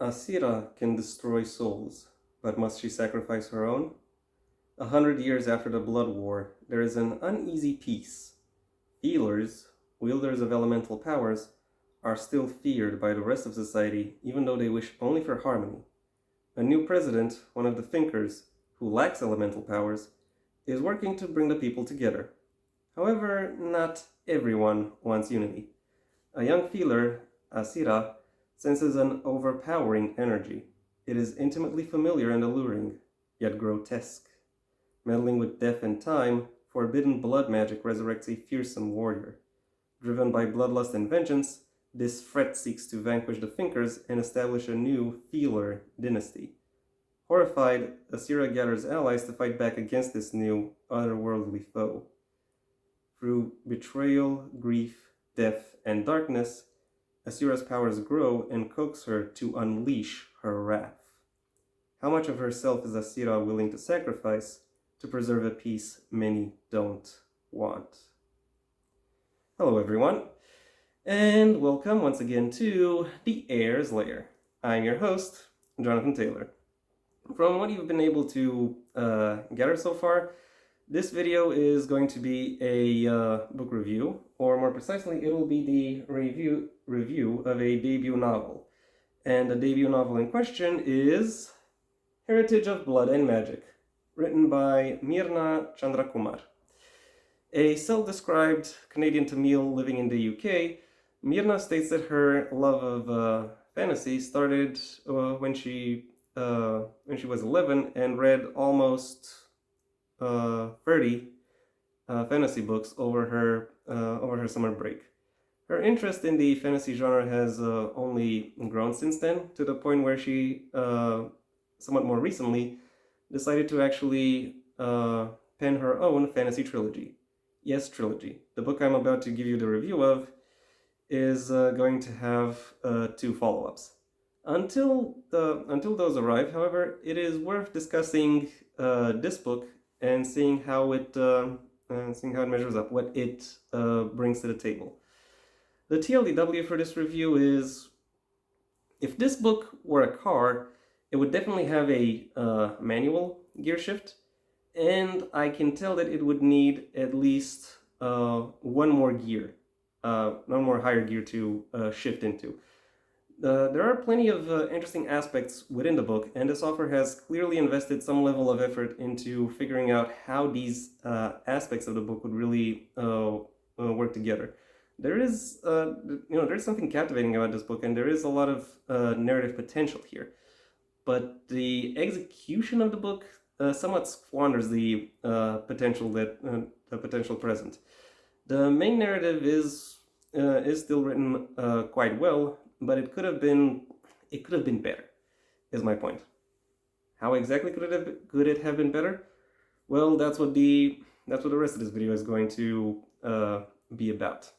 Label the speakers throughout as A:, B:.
A: Asira can destroy souls, but must she sacrifice her own? 100 years after the Blood War, there is an uneasy peace. Healers, wielders of elemental powers, are still feared by the rest of society, even though they wish only for harmony. A new president, one of the thinkers, who lacks elemental powers, is working to bring the people together. However, not everyone wants unity. A young feeler, Asira, senses an overpowering energy. It is intimately familiar and alluring, yet grotesque. Meddling with death and time, forbidden blood magic resurrects a fearsome warrior. Driven by bloodlust and vengeance, this threat seeks to vanquish the Thinkers and establish a new Feeler dynasty. Horrified, Asira gathers allies to fight back against this new, otherworldly foe. Through betrayal, grief, death, and darkness, Asira's powers grow and coax her to unleash her wrath. How much of herself is Asira willing to sacrifice to preserve a peace many don't want? Hello everyone, and welcome once again to the Heir's Lair. I'm your host, Jonathan Taylor. From what you've been able to gather so far, this video is going to be a book review, or more precisely, it will be the review of a debut novel. And the debut novel in question is Heritage of Blood and Magic, written by Meerna Chandrakumar. A self-described Canadian Tamil living in the UK, Meerna states that her love of fantasy started when she was 11 and read almost 30 fantasy books over her summer break. Her interest in the fantasy genre has only grown since then, to the point where she, somewhat more recently, decided to actually pen her own fantasy trilogy. Yes, trilogy. The book I'm about to give you the review of is going to have 2 follow-ups. Until those arrive, however, it is worth discussing this book and seeing how it measures up, what it brings to the table. The TLDW for this review is, if this book were a car, it would definitely have a manual gear shift, and I can tell that it would need at least one more gear, one more higher gear to shift into. There are plenty of interesting aspects within the book, and this author has clearly invested some level of effort into figuring out how these aspects of the book would really work together. There is, there's something captivating about this book, and there is a lot of narrative potential here. But the execution of the book somewhat squanders the potential present. The main narrative is still written quite well, but it could have been better, is my point. How exactly could it have been better? Well, that's what the rest of this video is going to be about.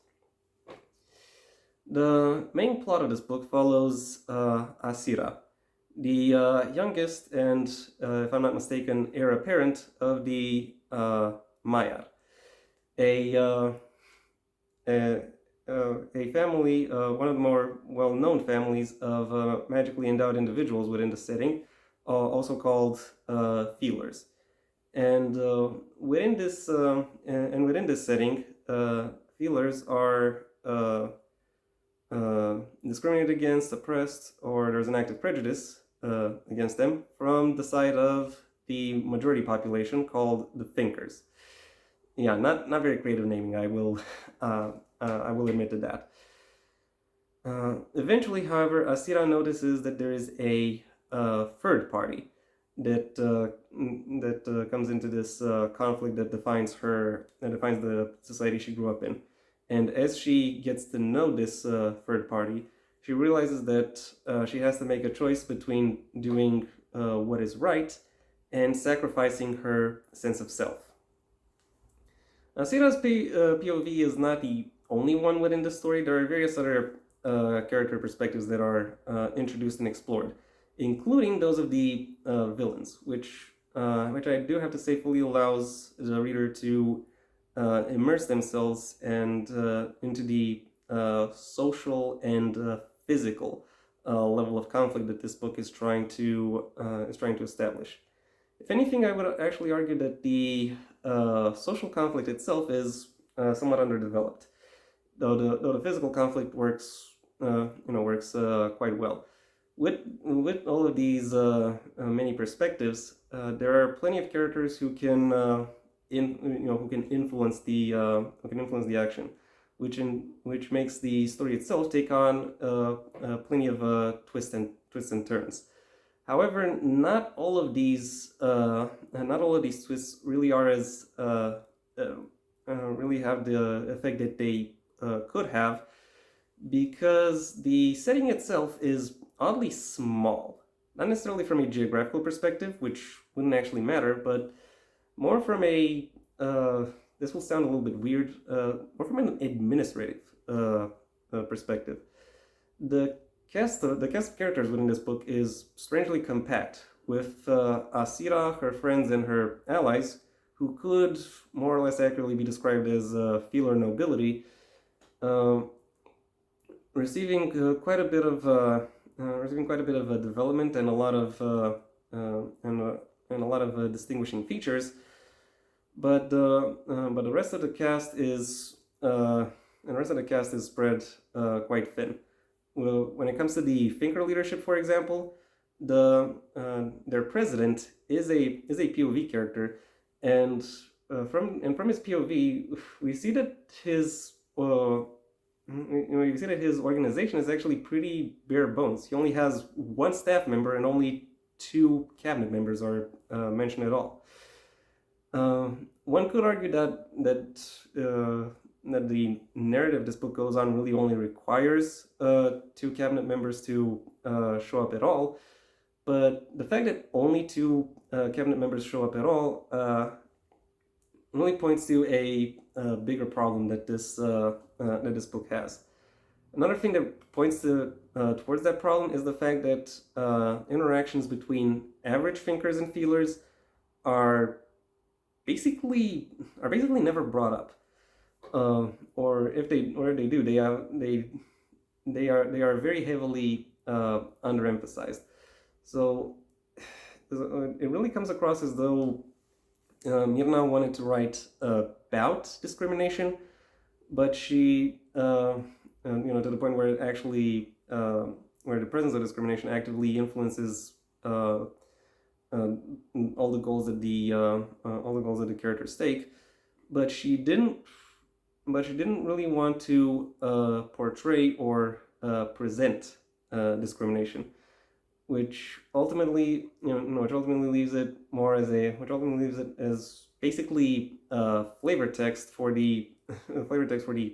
A: The main plot of this book follows Asira, the youngest and, if I'm not mistaken, heir apparent of the Maiar, a family, one of the more well-known families of magically endowed individuals within the setting, also called Feelers. And within this setting, Feelers are discriminated against, oppressed, or there's an active prejudice against them from the side of the majority population called the Thinkers. Yeah, not very creative naming. I will admit to that. Eventually, however, Asira notices that there is a third party that comes into this conflict that defines the society she grew up in. And as she gets to know this third party, she realizes that she has to make a choice between doing what is right and sacrificing her sense of self. Asira's POV is not the only one within the story. There are various other character perspectives that are introduced and explored, including those of the villains, which I do have to say fully allows the reader to immerse themselves and into the social and physical level of conflict that this book is trying to establish. If anything, I would actually argue that the social conflict itself is somewhat underdeveloped, though the physical conflict works quite well. With all of these many perspectives, there are plenty of characters who can influence the action, which makes the story itself take on plenty of twists and turns. However, not all of these twists really are as really have the effect that they could have, because the setting itself is oddly small. Not necessarily from a geographical perspective, which wouldn't actually matter, but more from a this will sound a little bit weird, more from an administrative perspective. The cast of characters within this book is strangely compact, with Asira, her friends, and her allies, who could more or less accurately be described as feeler nobility, receiving quite a bit of development and a lot of distinguishing features. But the rest of the cast is spread quite thin. Well, when it comes to the Finker leadership, for example, their president is a POV character, and from his POV, we see that his organization is actually pretty bare bones. He only has one staff member, and only 2 cabinet members are mentioned at all. One could argue that the narrative this book goes on really only requires 2 cabinet members to show up at all, but the fact that only 2 cabinet members show up at all really points to a bigger problem that this book has. Another thing that points towards that problem is the fact that interactions between average thinkers and feelers are basically never brought up, or if they do, they are very heavily underemphasized. So it really comes across as though Mirna wanted to write about discrimination, but she to the point where it actually where the presence of discrimination actively influences all the goals that the characters take, but she didn't really want to portray or present discrimination, which ultimately leaves it as basically flavor text for the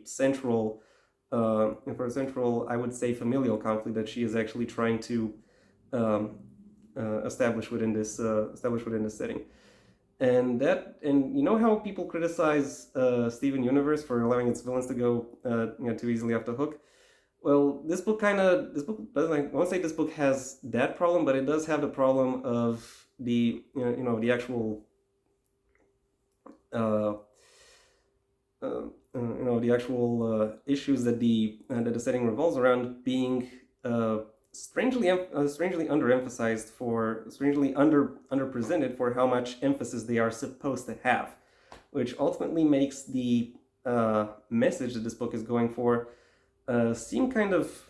A: central I would say familial conflict that she is actually trying to establish within this setting. And you know how people criticize Steven Universe for allowing its villains to go too easily off the hook? Well, this book doesn't. I won't say this book has that problem, but it does have the problem of the actual issues that the setting revolves around being strangely underemphasized, strangely underrepresented for how much emphasis they are supposed to have, which ultimately makes the message that this book is going for seem kind of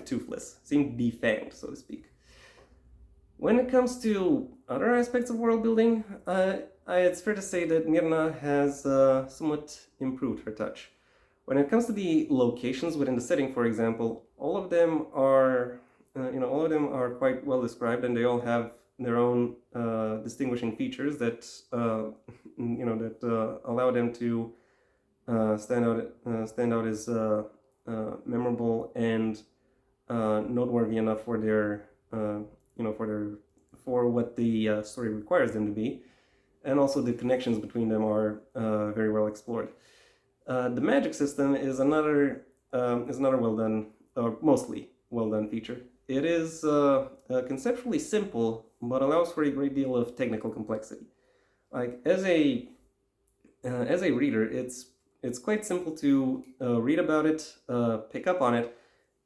A: toothless, seem defanged, so to speak. When it comes to other aspects of world building, it's fair to say that Mirna has somewhat improved her touch. When it comes to the locations within the setting, for example, all of them are quite well described, and they all have their own distinguishing features that allow them to stand out as memorable and noteworthy enough for their for what the story requires them to be, and also the connections between them are very well explored. The magic system is another well done, or mostly well done feature. It is conceptually simple, but allows for a great deal of technical complexity. Like as a reader, it's quite simple to read about it, pick up on it,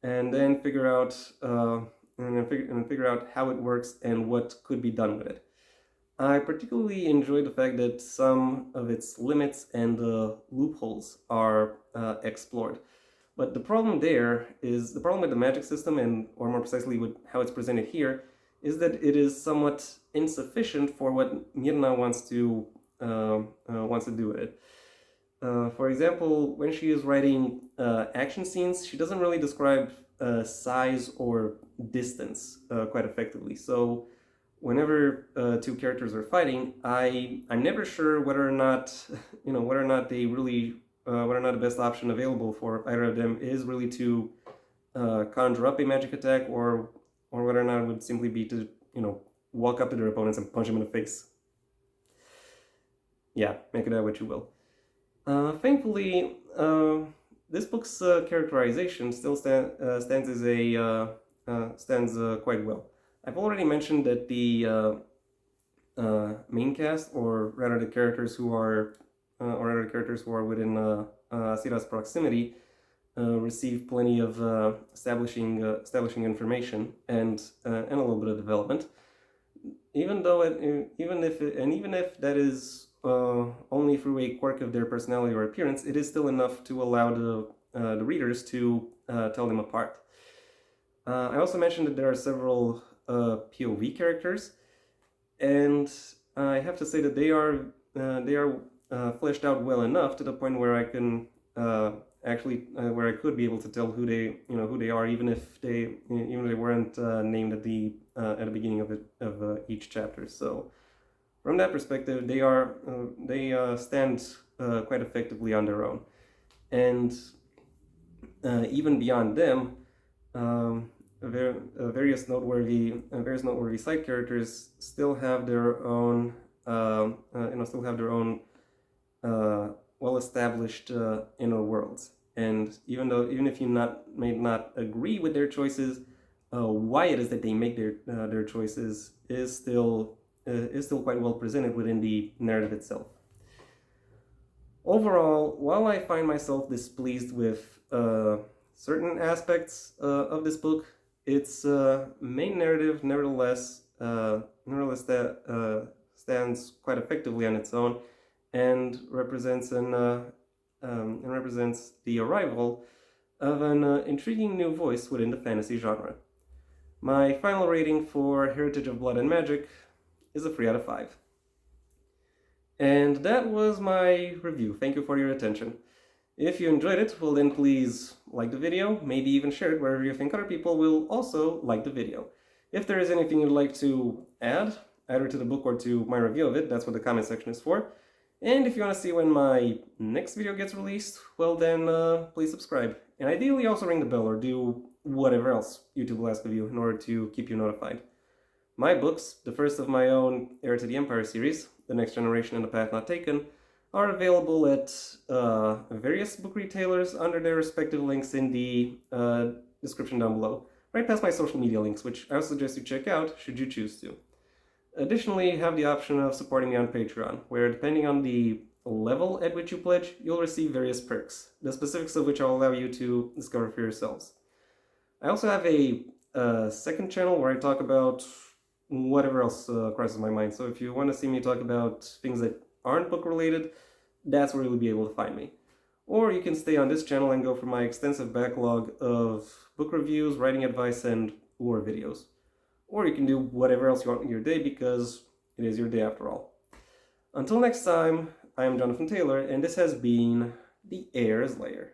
A: and then figure out and figure out how it works and what could be done with it. I particularly enjoy the fact that some of its limits and loopholes are explored. But the problem the problem with the magic system, and or more precisely with how it's presented here, is that it is somewhat insufficient for what Mirna wants to do with it. For example, when she is writing action scenes, she doesn't really describe size or distance quite effectively. So whenever two characters are fighting, I'm never sure whether or not whether or not they really whether or not the best option available for either of them is really to conjure up a magic attack, or whether or not it would simply be to walk up to their opponents and punch them in the face. Yeah, make it out what you will. Thankfully, this book's characterization still stands quite well. I've already mentioned that the main cast, or rather the characters who are within Asira's proximity, receive plenty of establishing information and a little bit of development. Even if that is only through a quirk of their personality or appearance, it is still enough to allow the readers to tell them apart. I also mentioned that there are several POV characters, and I have to say that they are fleshed out well enough to the point where I can where I could be able to tell who they are, even if they weren't named at the beginning of each chapter. So from that perspective, they stand quite effectively on their own, and even beyond them, various noteworthy side characters still have their own well-established inner worlds. And even if you may not agree with their choices, why it is that they make their choices is still quite well presented within the narrative itself. Overall, while I find myself displeased with certain aspects of this book, its main narrative nevertheless stands quite effectively on its own, and represents the arrival of an intriguing new voice within the fantasy genre. My final rating for Heritage of Blood and Magic is a 3 out of 5. And that was my review. Thank you for your attention. If you enjoyed it, well then please like the video, maybe even share it wherever you think other people will also like the video. If there is anything you'd like to add, either to the book or to my review of it, that's what the comment section is for. And if you want to see when my next video gets released, well then please subscribe. And ideally also ring the bell or do whatever else YouTube will ask of you in order to keep you notified. My books, the first of my own Heir to the Empire series, The Next Generation and The Path Not Taken, are available at various book retailers under their respective links in the description down below, right past my social media links, which I suggest you check out should you choose to. Additionally, you have the option of supporting me on Patreon, where depending on the level at which you pledge, you'll receive various perks, the specifics of which I'll allow you to discover for yourselves. I also have a second channel where I talk about whatever else crosses my mind, so if you want to see me talk about things that aren't book related, that's where you'll be able to find me. Or you can stay on this channel and go for my extensive backlog of book reviews, writing advice, and lore videos. Or you can do whatever else you want in your day, because it is your day after all. Until next time, I am Jonathan Taylor, and this has been the Heir's Lair.